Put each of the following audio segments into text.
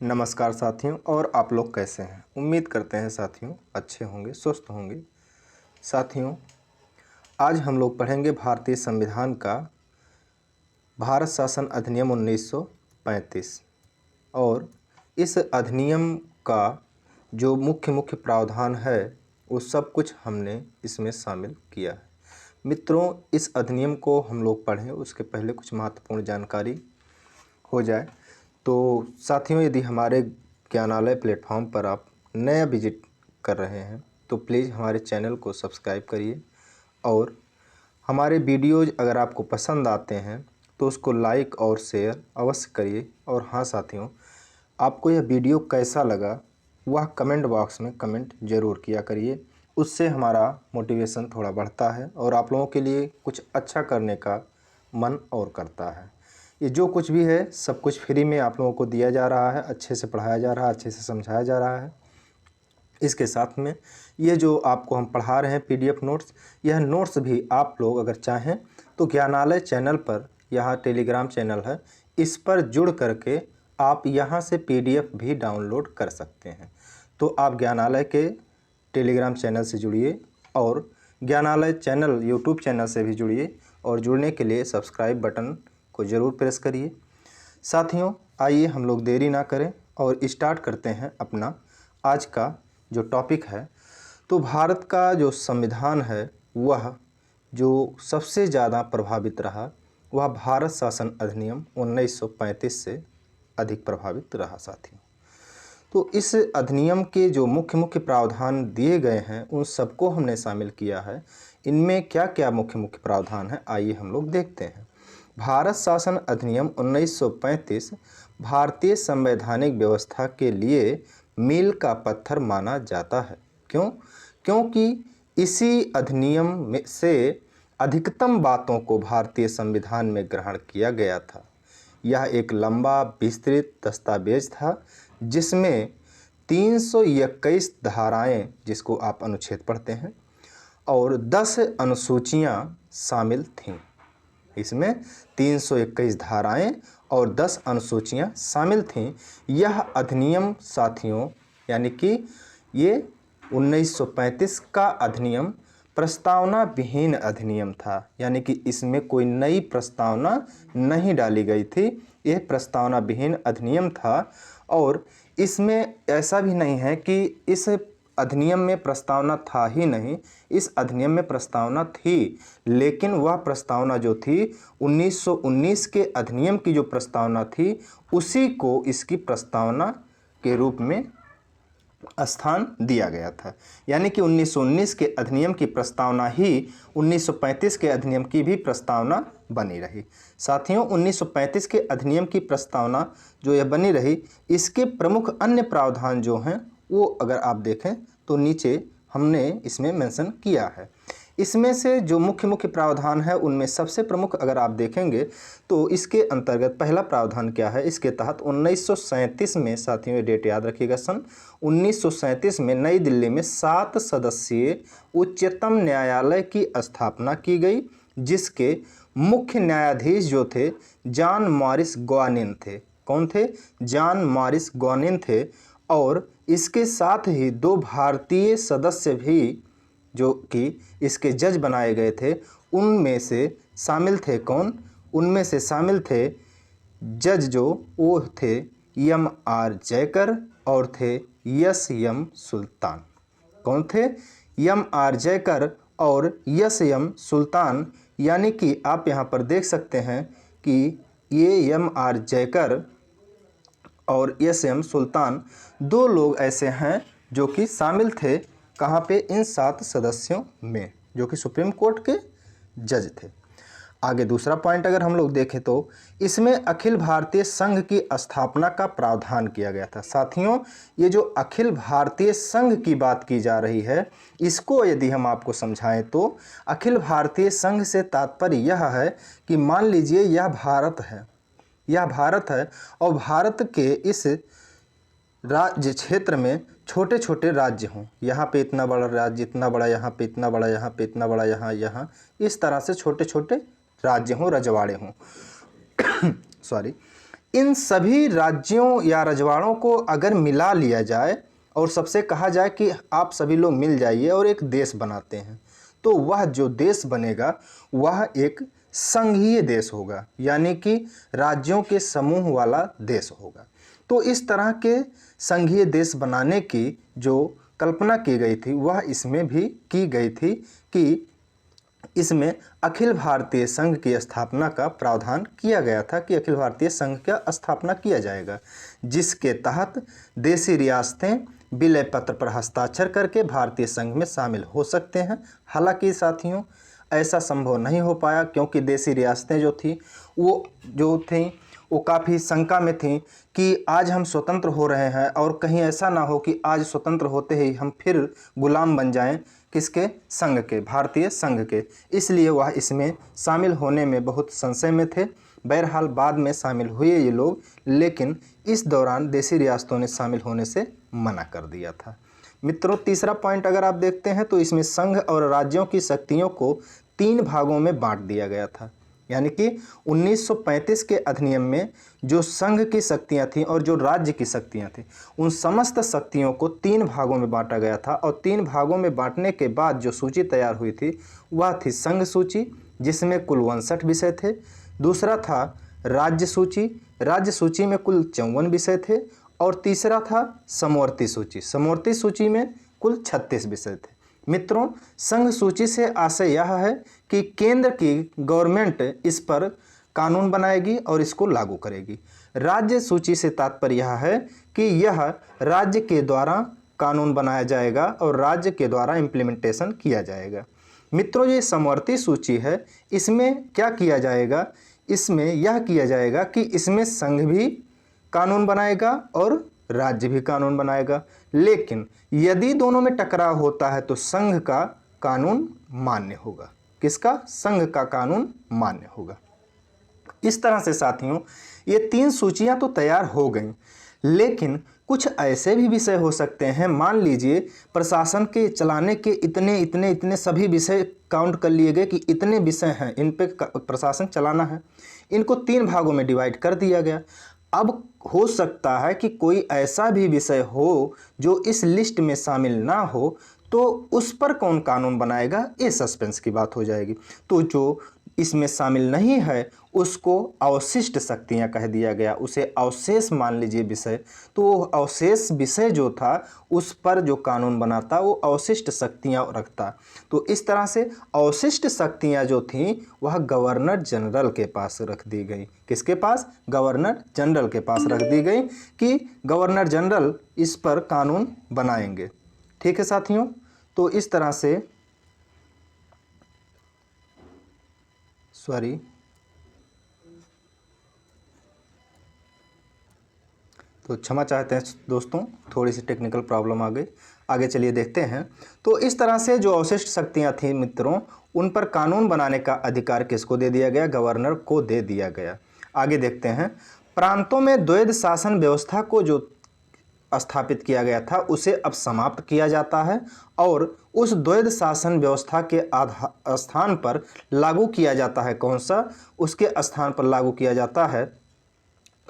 नमस्कार साथियों। और आप लोग कैसे हैं? उम्मीद करते हैं साथियों अच्छे होंगे, स्वस्थ होंगे। साथियों, आज हम लोग पढ़ेंगे भारतीय संविधान का भारत शासन अधिनियम 1935 और इस अधिनियम का जो मुख्य मुख्य प्रावधान है वो सब कुछ हमने इसमें शामिल किया है। मित्रों, इस अधिनियम को हम लोग पढ़ें उसके पहले कुछ महत्वपूर्ण जानकारी हो जाए। तो साथियों, यदि हमारे ज्ञानालय प्लेटफॉर्म पर आप नया विजिट कर रहे हैं तो प्लीज़ हमारे चैनल को सब्सक्राइब करिए और हमारे वीडियोज़ अगर आपको पसंद आते हैं तो उसको लाइक और शेयर अवश्य करिए। और हाँ साथियों, आपको यह वीडियो कैसा लगा वह कमेंट बॉक्स में कमेंट ज़रूर किया करिए। उससे हमारा मोटिवेशन थोड़ा बढ़ता है और आप लोगों के लिए कुछ अच्छा करने का मन और करता है। ये जो कुछ भी है सब कुछ फ्री में आप लोगों को दिया जा रहा है, अच्छे से पढ़ाया जा रहा है, अच्छे से समझाया जा रहा है। इसके साथ में ये जो आपको हम पढ़ा रहे हैं PDF नोट्स, यह नोट्स भी आप लोग अगर चाहें तो ज्ञानालय चैनल पर, यहाँ टेलीग्राम चैनल है, इस पर जुड़ करके आप यहाँ से PDF भी डाउनलोड कर सकते हैं। तो आप ज्ञानालय के टेलीग्राम चैनल से जुड़िए और ज्ञानालय चैनल YouTube चैनल से भी जुड़िए और जुड़ने के लिए सब्सक्राइब बटन को ज़रूर प्रेस करिए। साथियों, आइए हम लोग देरी ना करें और स्टार्ट करते हैं अपना आज का जो टॉपिक है। तो भारत का जो संविधान है वह जो सबसे ज़्यादा प्रभावित रहा वह भारत शासन अधिनियम 1935 से अधिक प्रभावित रहा साथियों। तो इस अधिनियम के जो मुख्य मुख्य प्रावधान दिए गए हैं उन सबको हमने शामिल किया है। इनमें क्या क्या मुख्य मुख्य प्रावधान है आइए हम लोग देखते हैं। भारत शासन अधिनियम 1935 भारतीय संवैधानिक व्यवस्था के लिए मील का पत्थर माना जाता है। क्यों? क्योंकि इसी अधिनियम में से अधिकतम बातों को भारतीय संविधान में ग्रहण किया गया था। यह एक लंबा विस्तृत दस्तावेज था जिसमें 321 धाराएं, जिसको आप अनुच्छेद पढ़ते हैं, और 10 अनुसूचियां शामिल थीं। इसमें 321 धाराएं और 10 अनुसूचियां शामिल थीं। यह अधिनियम साथियों, यानी कि ये 1935 का अधिनियम प्रस्तावना विहीन अधिनियम था, यानी कि इसमें कोई नई प्रस्तावना नहीं डाली गई थी। यह प्रस्तावना विहीन अधिनियम था और इसमें ऐसा भी नहीं है कि इस अधिनियम में प्रस्तावना था ही नहीं, इस अधिनियम में प्रस्तावना थी, लेकिन वह प्रस्तावना जो थी 1919 के अधिनियम की जो प्रस्तावना थी उसी को इसकी प्रस्तावना के रूप में स्थान दिया गया था। यानी कि 1919 के अधिनियम की प्रस्तावना ही 1935 के अधिनियम की भी प्रस्तावना बनी रही। साथियों, 1935 के अधिनियम की प्रस्तावना जो यह बनी रही, इसके प्रमुख अन्य प्रावधान जो हैं वो अगर आप देखें तो नीचे हमने इसमें मेंशन किया है। इसमें से जो मुख्य मुख्य प्रावधान है उनमें सबसे प्रमुख अगर आप देखेंगे तो इसके अंतर्गत पहला प्रावधान क्या है, इसके तहत 1937 में, साथियों ये डेट याद रखिएगा, सन 1937 में नई दिल्ली में 7 सदस्यीय उच्चतम न्यायालय की स्थापना की गई, जिसके मुख्य न्यायाधीश जो थे जॉन मॉरिस गवानिन थे। कौन थे? जॉन मॉरिस गवानिन थे। और इसके साथ ही 2 भारतीय सदस्य भी जो कि इसके जज बनाए गए थे, उनमें से शामिल थे कौन? उनमें से शामिल थे जज जो वो थे M.R. जयकर और थे S.M. सुल्तान। कौन थे? M.R. जयकर और S.M. सुल्तान। यानी कि आप यहाँ पर देख सकते हैं कि ये M.R. जयकर और S.M. सुल्तान 2 लोग ऐसे हैं जो कि शामिल थे कहाँ पे? इन 7 सदस्यों में, जो कि सुप्रीम कोर्ट के जज थे। आगे दूसरा पॉइंट अगर हम लोग देखें तो इसमें अखिल भारतीय संघ की स्थापना का प्रावधान किया गया था। साथियों, ये जो अखिल भारतीय संघ की बात की जा रही है, इसको यदि हम आपको समझाएं तो अखिल भारतीय संघ से तात्पर्य यह है कि मान लीजिए यह भारत है, यह भारत है और भारत के इस राज्य क्षेत्र में छोटे छोटे राज्य हों। यहाँ पे इतना बड़ा राज्य, इतना बड़ा, यहाँ पे इतना बड़ा, यहाँ पे इतना बड़ा, यहाँ इस तरह से छोटे छोटे राज्य हों, रजवाड़े हों। सॉरी, इन सभी राज्यों या रजवाड़ों को अगर मिला लिया जाए और सबसे कहा जाए कि आप सभी लोग मिल जाइए और एक देश बनाते हैं, तो वह जो देश बनेगा वह एक संघीय देश होगा, यानी कि राज्यों के समूह वाला देश होगा। तो इस तरह के संघीय देश बनाने की जो कल्पना की गई थी वह इसमें भी की गई थी कि इसमें अखिल भारतीय संघ की स्थापना का प्रावधान किया गया था कि अखिल भारतीय संघ का स्थापना किया जाएगा, जिसके तहत देशी रियासतें विलय पत्र पर हस्ताक्षर करके भारतीय संघ में शामिल हो सकते हैं। हालांकि साथियों ऐसा संभव नहीं हो पाया, क्योंकि देशी रियासतें जो थीं वो काफ़ी शंका में थीं कि आज हम स्वतंत्र हो रहे हैं और कहीं ऐसा ना हो कि आज स्वतंत्र होते ही हम फिर गुलाम बन जाएं किसके, संघ के, भारतीय संघ के। इसलिए वह इसमें शामिल होने में बहुत संशय में थे। बहरहाल बाद में शामिल हुए ये लोग, लेकिन इस दौरान देशी रियासतों ने शामिल होने से मना कर दिया था। मित्रों, तीसरा पॉइंट अगर आप देखते हैं तो इसमें संघ और राज्यों की शक्तियों को 3 भागों में बांट दिया गया था। यानी कि 1935 के अधिनियम में जो संघ की शक्तियां थीं और जो राज्य की शक्तियां थीं, उन समस्त शक्तियों को 3 भागों में बांटा गया था। और 3 भागों में बांटने के बाद जो सूची तैयार हुई थी वह थी संघ सूची, जिसमें कुल 59 विषय थे। दूसरा था राज्य सूची, राज्य सूची में कुल 54 विषय थे। और तीसरा था समवर्ती सूची, समवर्ती सूची में कुल 36 विषय थे। मित्रों, संघ सूची से आशय यह है कि केंद्र की गवर्नमेंट इस पर कानून बनाएगी और इसको लागू करेगी। राज्य सूची से तात्पर्य यह है कि यह राज्य के द्वारा कानून बनाया जाएगा और राज्य के द्वारा इम्प्लीमेंटेशन किया जाएगा। मित्रों, ये समवर्ती सूची है, इसमें क्या किया जाएगा, इसमें यह किया जाएगा कि इसमें संघ भी कानून बनाएगा और राज्य भी कानून बनाएगा। लेकिन यदि दोनों में टकराव होता है तो संघ का कानून मान्य होगा। किसका? संघ का कानून मान्य होगा। इस तरह से साथियों ये 3 सूचियां तो तैयार हो गईं, लेकिन कुछ ऐसे भी विषय हो सकते हैं, मान लीजिए प्रशासन के चलाने के इतने सभी विषय काउंट कर लिए गए कि इतने विषय हैं, इन पे प्रशासन चलाना है, इनको 3 भागों में डिवाइड कर दिया गया। अब हो सकता है कि कोई ऐसा भी विषय हो जो इस लिस्ट में शामिल ना हो, तो उस पर कौन कानून बनाएगा, ये सस्पेंस की बात हो जाएगी। तो जो इसमें शामिल नहीं है उसको अवशिष्ट शक्तियां कह दिया गया, उसे अवशेष मान लीजिए विषय। तो वो अवशेष विषय जो था उस पर जो कानून बनाता वो अवशिष्ट शक्तियां रखता। तो इस तरह से अवशिष्ट शक्तियां जो थीं वह गवर्नर जनरल के पास रख दी गई। किसके पास? गवर्नर जनरल के पास रख दी गई कि गवर्नर जनरल इस पर कानून बनाएंगे। ठीक है साथियों, तो इस तरह से तो क्षमा चाहते हैं दोस्तों, थोड़ी सी टेक्निकल प्रॉब्लम आ गई। आगे चलिए देखते हैं। तो इस तरह से जो अवशिष्ट शक्तियां थीं मित्रों, उन पर कानून बनाने का अधिकार किसको दे दिया गया? गवर्नर को दे दिया गया। आगे देखते हैं। प्रांतों में द्वैध शासन व्यवस्था को जो स्थापित किया गया था उसे अब समाप्त किया जाता है और उस द्वैध शासन व्यवस्था के स्थान पर लागू किया जाता है कौन सा? उसके स्थान पर लागू किया जाता है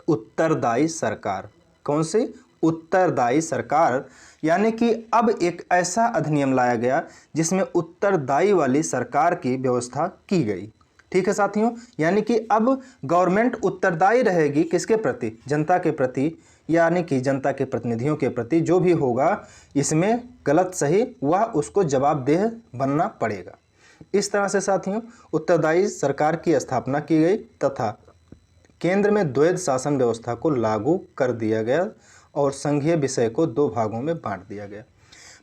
उत्तरदायी सरकार। कौन सी? उत्तरदायी सरकार। यानी कि अब एक ऐसा अधिनियम लाया गया जिसमें उत्तरदायी वाली सरकार की व्यवस्था की गई। ठीक है साथियों, यानी कि अब गवर्नमेंट उत्तरदायी रहेगी किसके प्रति? जनता के प्रति, यानी कि जनता के प्रतिनिधियों के प्रति। जो भी होगा इसमें गलत सही वह उसको जवाबदेह बनना पड़ेगा। इस तरह से साथियों उत्तरदायी सरकार की स्थापना की गई तथा केंद्र में द्वैध शासन व्यवस्था को लागू कर दिया गया और संघीय विषय को 2 भागों में बांट दिया गया।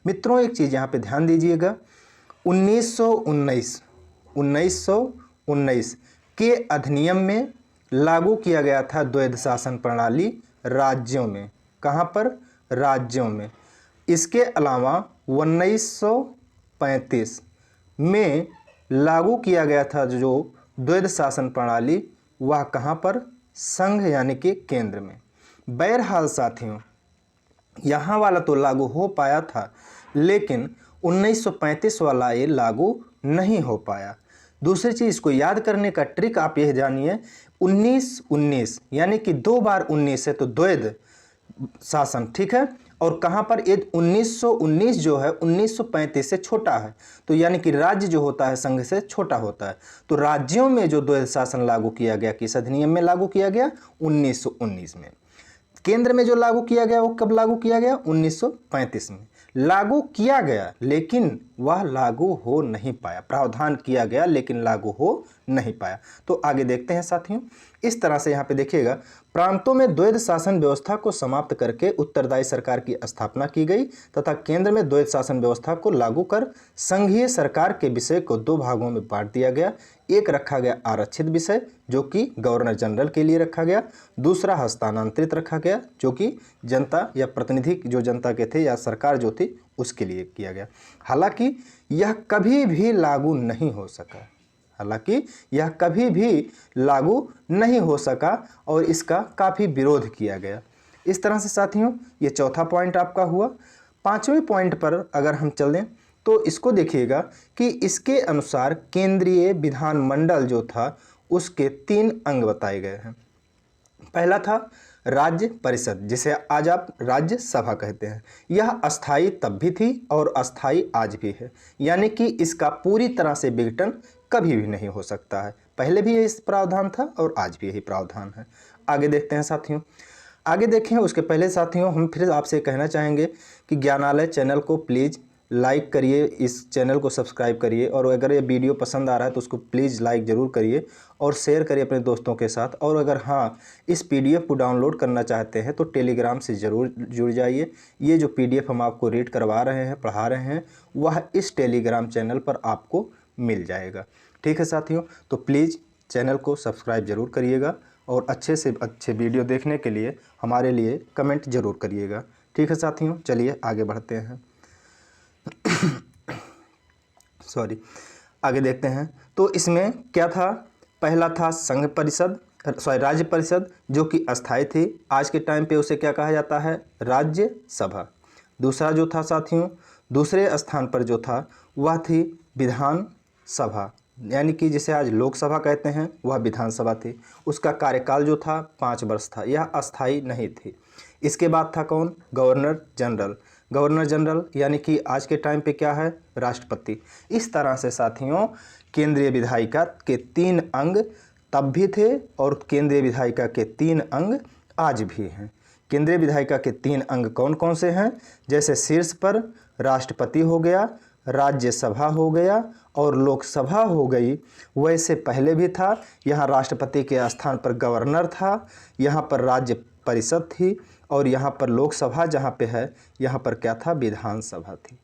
मित्रों, एक चीज़ यहाँ पे ध्यान दीजिएगा, 1919 के अधिनियम में लागू किया गया था द्वैध शासन प्रणाली राज्यों में। कहाँ पर? राज्यों में। इसके अलावा 1935 में लागू किया गया था जो द्वैध शासन प्रणाली, वह कहाँ पर? संघ यानी कि केंद्र में। बहरहाल साथियों यहाँ वाला तो लागू हो पाया था, लेकिन 1935 वाला ये लागू नहीं हो पाया। दूसरी चीज़, इसको याद करने का ट्रिक आप यह जानिए, 19-19 यानी कि 2 बार 19 है तो द्वैध शासन, ठीक है। और कहाँ पर ये 1919 जो है 1935 से छोटा है, तो यानी कि राज्य जो होता है संघ से छोटा होता है। तो राज्यों में जो द्वैध शासन लागू किया गया, किस अधिनियम में लागू किया गया? 1919 में। केंद्र में जो लागू किया गया वो कब लागू किया गया? 1935 में लागू किया गया, लेकिन वह लागू हो नहीं पाया। प्रावधान किया गया लेकिन लागू हो नहीं पाया। तो आगे देखते हैं साथियों, इस तरह से यहाँ पे देखिएगा, प्रांतों में द्वैध शासन व्यवस्था को समाप्त करके उत्तरदायी सरकार की स्थापना की गई तथा केंद्र में द्वैध शासन व्यवस्था को लागू कर संघीय सरकार के विषय को 2 भागों में बांट दिया गया। एक रखा गया आरक्षित विषय, जो कि गवर्नर जनरल के लिए रखा गया। दूसरा हस्तांतरित रखा गया, जो कि जनता या प्रतिनिधि जो जनता के थे या सरकार जो थी उसके लिए किया गया। हालांकि यह कभी भी लागू नहीं हो सका, और इसका काफ़ी विरोध किया गया। इस तरह से साथियों ये चौथा पॉइंट आपका हुआ। 5वें पॉइंट पर अगर हम चलें तो इसको देखिएगा कि इसके अनुसार केंद्रीय विधानमंडल जो था उसके 3 अंग बताए गए हैं। पहला था राज्य परिषद, जिसे आज आप राज्य सभा कहते हैं। यह अस्थाई तब भी थी और अस्थाई आज भी है, यानी कि इसका पूरी तरह से विघटन कभी भी नहीं हो सकता है। पहले भी यही प्रावधान था और आज भी यही प्रावधान है। आगे देखते हैं साथियों, आगे देखें उसके पहले साथियों हम फिर आपसे कहना चाहेंगे कि ज्ञानालय चैनल को प्लीज़ लाइक करिए, इस चैनल को सब्सक्राइब करिए, और अगर ये वीडियो पसंद आ रहा है तो उसको प्लीज़ लाइक ज़रूर करिए और शेयर करिए अपने दोस्तों के साथ। और अगर हाँ इस PDF को डाउनलोड करना चाहते हैं तो टेलीग्राम से ज़रूर जुड़ जाइए। ये जो PDF हम आपको रीड करवा रहे हैं, पढ़ा रहे हैं, वह इस टेलीग्राम चैनल पर आपको मिल जाएगा। ठीक है साथियों, तो प्लीज़ चैनल को सब्सक्राइब ज़रूर करिएगा और अच्छे से अच्छे वीडियो देखने के लिए हमारे लिए कमेंट ज़रूर करिएगा। ठीक है साथियों, चलिए आगे बढ़ते हैं। आगे देखते हैं। तो इसमें क्या था? पहला था संघ परिषद, राज्य परिषद, जो कि अस्थायी थी। आज के टाइम पे उसे क्या कहा जाता है? राज्य सभा। दूसरा जो था साथियों, दूसरे स्थान पर जो था वह थी विधान सभा, यानी कि जिसे आज लोकसभा कहते हैं, वह विधानसभा थी। उसका कार्यकाल जो था 5 वर्ष था, यह अस्थायी नहीं थी। इसके बाद था कौन? Governor general. गवर्नर जनरल यानी कि आज के टाइम पे क्या है? राष्ट्रपति। इस तरह से साथियों केंद्रीय विधायिका के 3 अंग तब भी थे और केंद्रीय विधायिका के 3 अंग आज भी हैं। केंद्रीय विधायिका के 3 अंग कौन कौन से हैं? जैसे शीर्ष पर राष्ट्रपति हो गया, राज्यसभा हो गया और लोकसभा हो गई, वैसे पहले भी था। यहाँ राष्ट्रपति के स्थान पर गवर्नर था, यहाँ पर राज्य परिषद थी, और यहाँ पर लोकसभा जहाँ पे है यहाँ पर क्या था? विधानसभा थी।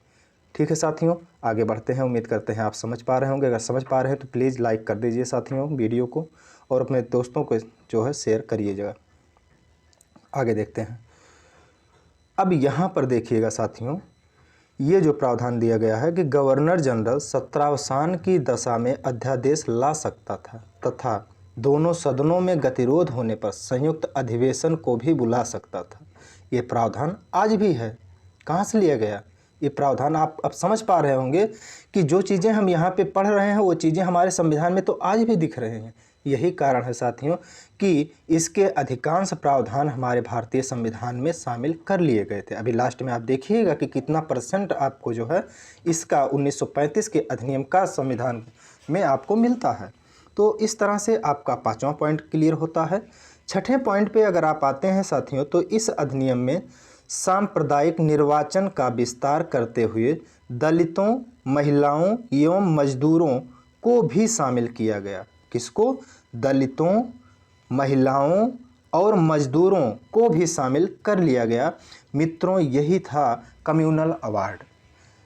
ठीक है साथियों, आगे बढ़ते हैं। उम्मीद करते हैं आप समझ पा रहे होंगे। अगर समझ पा रहे हैं तो प्लीज़ लाइक कर दीजिए साथियों वीडियो को, और अपने दोस्तों को जो है शेयर करिएगा। आगे देखते हैं। अब यहाँ पर देखिएगा साथियों, ये जो प्रावधान दिया गया है कि गवर्नर जनरल सत्रावसान की दशा में अध्यादेश ला सकता था तथा दोनों सदनों में गतिरोध होने पर संयुक्त अधिवेशन को भी बुला सकता था। ये प्रावधान आज भी है। कहाँ से लिया गया ये प्रावधान? आप अब समझ पा रहे होंगे कि जो चीज़ें हम यहाँ पे पढ़ रहे हैं वो चीज़ें हमारे संविधान में तो आज भी दिख रहे हैं। यही कारण है साथियों कि इसके अधिकांश प्रावधान हमारे भारतीय संविधान में शामिल कर लिए गए थे। अभी लास्ट में आप देखिएगा कि कितना % आपको जो है इसका 1935 के अधिनियम का संविधान में आपको मिलता है। तो इस तरह से आपका 5वां पॉइंट क्लियर होता है। 6ठे पॉइंट पे अगर आप आते हैं साथियों, तो इस अधिनियम में सांप्रदायिक निर्वाचन का विस्तार करते हुए दलितों, महिलाओं एवं मजदूरों को भी शामिल किया गया। किसको? दलितों, महिलाओं और मजदूरों को भी शामिल कर लिया गया। मित्रों, यही था कम्युनल अवार्ड।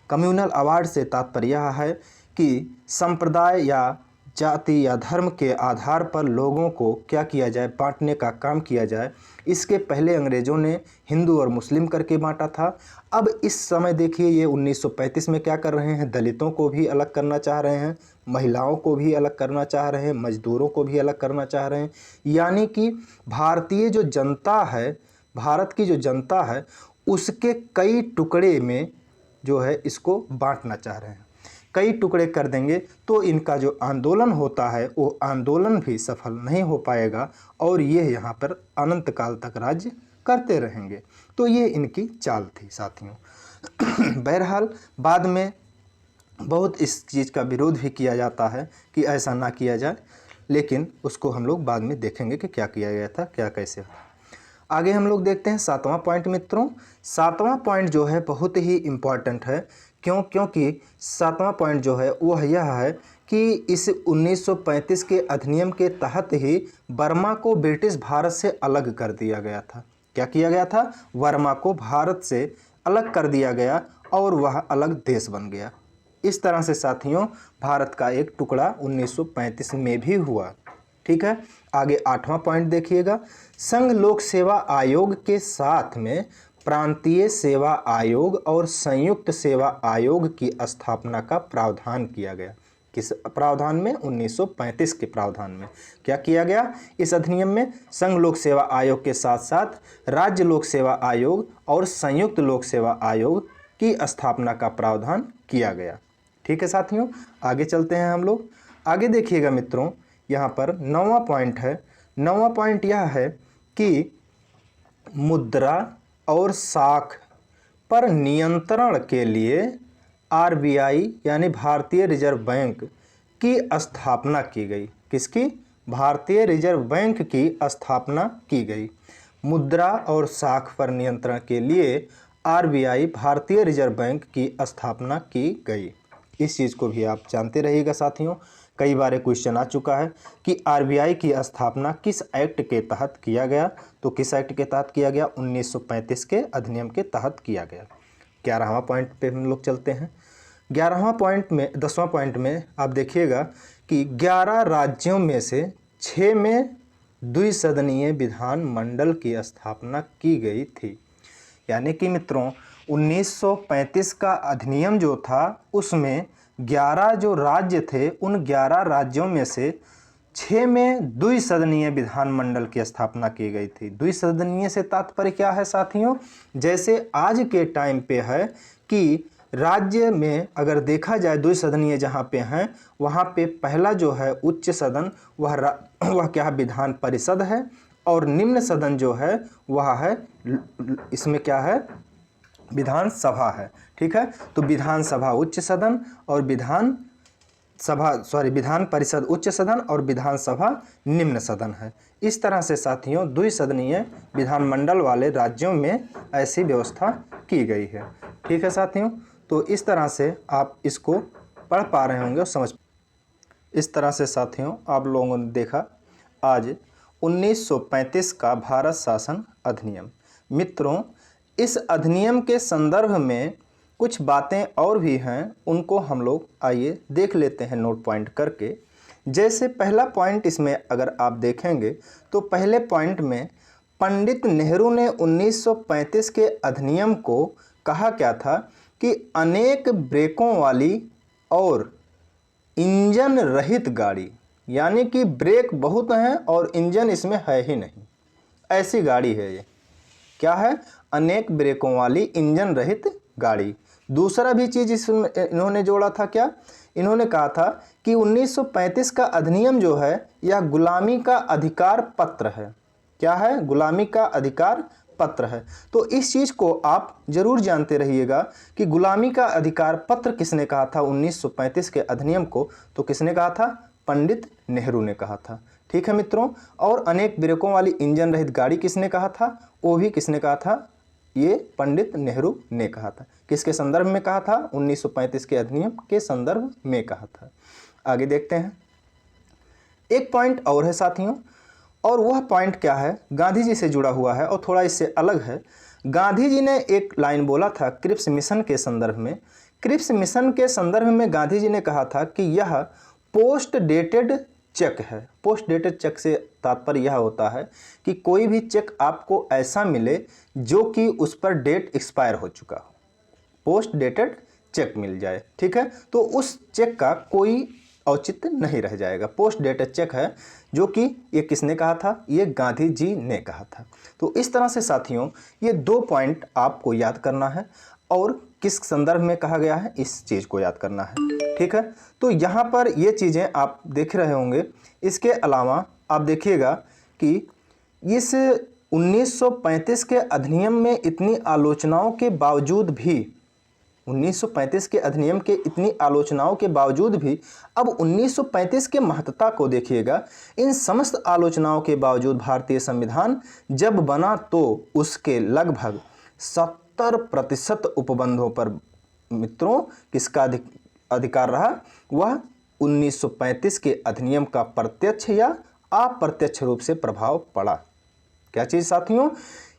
कम्युनल अवार्ड से तात्पर्य यह है कि संप्रदाय या जाति या धर्म के आधार पर लोगों को क्या किया जाए? बांटने का काम किया जाए। इसके पहले अंग्रेज़ों ने हिंदू और मुस्लिम करके बांटा था। अब इस समय देखिए ये 1935 में क्या कर रहे हैं? दलितों को भी अलग करना चाह रहे हैं, महिलाओं को भी अलग करना चाह रहे हैं, मजदूरों को भी अलग करना चाह रहे हैं। यानी कि भारतीय जो जनता है, भारत की जो जनता है, उसके कई टुकड़े में जो है इसको बांटना चाह रहे हैं। कई टुकड़े कर देंगे तो इनका जो आंदोलन होता है वो आंदोलन भी सफल नहीं हो पाएगा और ये यहाँ पर अनंत काल तक राज्य करते रहेंगे। तो ये इनकी चाल थी साथियों। बहरहाल बाद में बहुत इस चीज़ का विरोध भी किया जाता है कि ऐसा ना किया जाए, लेकिन उसको हम लोग बाद में देखेंगे कि क्या किया गया था, क्या कैसे हुआ। आगे हम लोग देखते हैं 7वां पॉइंट मित्रों। 7वां पॉइंट जो है बहुत ही इम्पॉर्टेंट है। क्योंकि 7वां पॉइंट जो है वह यह है कि इस 1935 के अधिनियम के तहत ही बर्मा को ब्रिटिश भारत से अलग कर दिया गया था। क्या किया गया था? बर्मा को भारत से अलग कर दिया गया और वह अलग देश बन गया। इस तरह से साथियों भारत का एक टुकड़ा 1935 में भी हुआ। ठीक है, आगे 8वां पॉइंट देखिएगा। संघ लोक सेवा आयोग के साथ में प्रांतीय सेवा आयोग और संयुक्त सेवा आयोग की स्थापना का प्रावधान किया गया। किस प्रावधान में? 1935 के प्रावधान में क्या किया गया? इस अधिनियम में संघ लोक सेवा आयोग के साथ साथ राज्य लोक सेवा आयोग और संयुक्त लोक सेवा आयोग की स्थापना का प्रावधान किया गया। ठीक है साथियों, आगे चलते हैं हम लोग। आगे देखिएगा मित्रों, यहाँ पर 9वां पॉइंट है। 9वां पॉइंट यह है कि मुद्रा और साख पर नियंत्रण के लिए आरबीआई यानी भारतीय रिजर्व बैंक की स्थापना की गई। किसकी? भारतीय रिजर्व बैंक की स्थापना की गई। मुद्रा और साख पर नियंत्रण के लिए आरबीआई भारतीय रिजर्व बैंक की स्थापना की गई। इस चीज़ को भी आप जानते रहिएगा साथियों, कई बार क्वेश्चन आ चुका है कि आरबीआई की स्थापना किस एक्ट के तहत किया गया। तो किस एक्ट के तहत किया गया? 1935 के अधिनियम के तहत किया गया। 11वां पॉइंट पे हम लोग चलते हैं। 11वां पॉइंट में 10वां पॉइंट में आप देखिएगा कि 11 राज्यों में से 6 में द्विसदनीय विधान मंडल की स्थापना की गई थी। यानी कि मित्रों 1935 का अधिनियम जो था उसमें 11 जो राज्य थे उन 11 राज्यों में से 6 में द्विसदनीय विधानमंडल की स्थापना की गई थी। द्विसदनीय से तात्पर्य क्या है साथियों? जैसे आज के टाइम पे है कि राज्य में अगर देखा जाए द्विसदनीय जहाँ पे हैं वहाँ पे पहला जो है उच्च सदन वह क्या है? विधान परिषद है और निम्न सदन जो है वह है इसमें क्या है? विधानसभा है। ठीक है, तो विधानसभा उच्च सदन और विधान परिषद उच्च सदन और विधानसभा निम्न सदन है। इस तरह से साथियों द्विसदनीय विधानमंडल वाले राज्यों में ऐसी व्यवस्था की गई है। ठीक है साथियों, तो इस तरह से आप इसको पढ़ पा रहे होंगे और समझ। इस तरह से साथियों आप लोगों ने देखा आज 1935 का भारत शासन अधिनियम। मित्रों इस अधिनियम के संदर्भ में कुछ बातें और भी हैं, उनको हम लोग आइए देख लेते हैं नोट पॉइंट करके। जैसे पहला पॉइंट इसमें अगर आप देखेंगे तो पहले पॉइंट में पंडित नेहरू ने 1935 के अधिनियम को कहा क्या था कि अनेक ब्रेकों वाली और इंजन रहित गाड़ी, यानी कि ब्रेक बहुत हैं और इंजन इसमें है ही नहीं, ऐसी गाड़ी है ये। क्या है? अनेक ब्रेकों वाली इंजन रहित गाड़ी। दूसरा भी चीज़ इसमें इन्होंने जोड़ा था। क्या इन्होंने कहा था कि 1935 का अधिनियम जो है यह गुलामी का अधिकार पत्र है। क्या है? गुलामी का अधिकार पत्र है। तो इस चीज़ को आप जरूर जानते रहिएगा कि गुलामी का अधिकार पत्र किसने कहा था 1935 के अधिनियम को? तो किसने कहा था? पंडित नेहरू ने कहा था। ठीक है मित्रों, और अनेक ब्रेकों वाली इंजन रहित गाड़ी किसने कहा था? वो भी किसने कहा था? ये पंडित नेहरू ने कहा था। किसके संदर्भ में कहा था? 1935 के अधिनियम के संदर्भ में कहा था। आगे देखते हैं, एक पॉइंट और है साथियों, और वह पॉइंट क्या है? गांधी जी से जुड़ा हुआ है और थोड़ा इससे अलग है। गांधी जी ने एक लाइन बोला था क्रिप्स मिशन के संदर्भ में। क्रिप्स मिशन के संदर्भ में गांधी जी ने कहा था कि यह पोस्ट डेटेड चेक है। पोस्ट डेटेड चेक से तात्पर्य यह होता है कि कोई भी चेक आपको ऐसा मिले जो कि उस पर डेट एक्सपायर हो चुका हो, पोस्ट डेटेड चेक मिल जाए। ठीक है, तो उस चेक का कोई औचित्य नहीं रह जाएगा। पोस्ट डेटेड चेक है जो कि ये किसने कहा था? ये गांधी जी ने कहा था। तो इस तरह से साथियों ये 2 पॉइंट आपको याद करना है। और किस संदर्भ में कहा गया है, इस चीज़ को याद करना है। ठीक है, तो यहाँ पर ये चीज़ें आप देख रहे होंगे। इसके अलावा आप देखिएगा कि इस 1935 के अधिनियम में इतनी आलोचनाओं के बावजूद भी 1935 के अधिनियम के इतनी आलोचनाओं के बावजूद भी अब 1935 के महत्ता को देखिएगा। इन समस्त आलोचनाओं के बावजूद भारतीय संविधान जब बना तो उसके लगभग 70% उपबंधों पर मित्रों किसका अधिकार रहा, वह 1935 के अधिनियम का प्रत्यक्ष या अप्रत्यक्ष रूप से प्रभाव पड़ा। क्या चीज़ साथियों,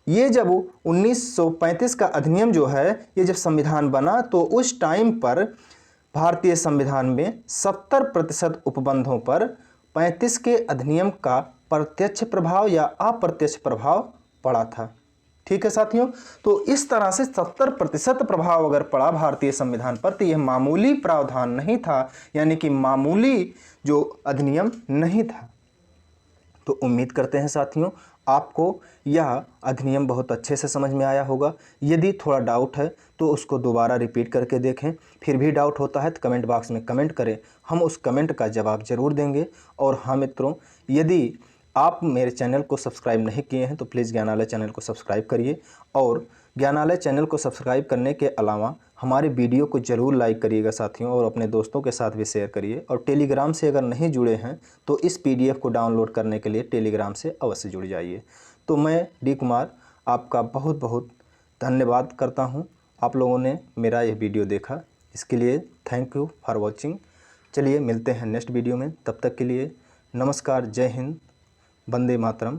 ये जब 1935 का अधिनियम जो है, ये जब संविधान बना तो उस टाइम पर भारतीय संविधान में 70% उपबंधों पर 35 के अधिनियम का प्रत्यक्ष प्रभाव या अप्रत्यक्ष प्रभाव पड़ा था। ठीक है साथियों, तो इस तरह से 70% प्रभाव अगर पड़ा भारतीय संविधान पर तो यह मामूली प्रावधान नहीं था, यानी कि मामूली जो अधिनियम नहीं था। तो उम्मीद करते हैं साथियों आपको यह अधिनियम बहुत अच्छे से समझ में आया होगा। यदि थोड़ा डाउट है तो उसको दोबारा रिपीट करके देखें, फिर भी डाउट होता है तो कमेंट बॉक्स में कमेंट करें, हम उस कमेंट का जवाब ज़रूर देंगे। और हाँ मित्रों, यदि आप मेरे चैनल को सब्सक्राइब नहीं किए हैं तो प्लीज़ ज्ञानालय चैनल को सब्सक्राइब करिए, और ज्ञानालय चैनल को सब्सक्राइब करने के अलावा हमारे वीडियो को ज़रूर लाइक करिएगा साथियों, और अपने दोस्तों के साथ भी शेयर करिए। और टेलीग्राम से अगर नहीं जुड़े हैं तो इस PDF को डाउनलोड करने के लिए टेलीग्राम से अवश्य जुड़ जाइए। तो मैं डी कुमार आपका बहुत बहुत धन्यवाद करता हूँ। आप लोगों ने मेरा यह वीडियो देखा, इसके लिए थैंक यू फॉर वॉचिंग। चलिए मिलते हैं नेक्स्ट वीडियो में, तब तक के लिए नमस्कार, जय हिंद, वंदे मातरम।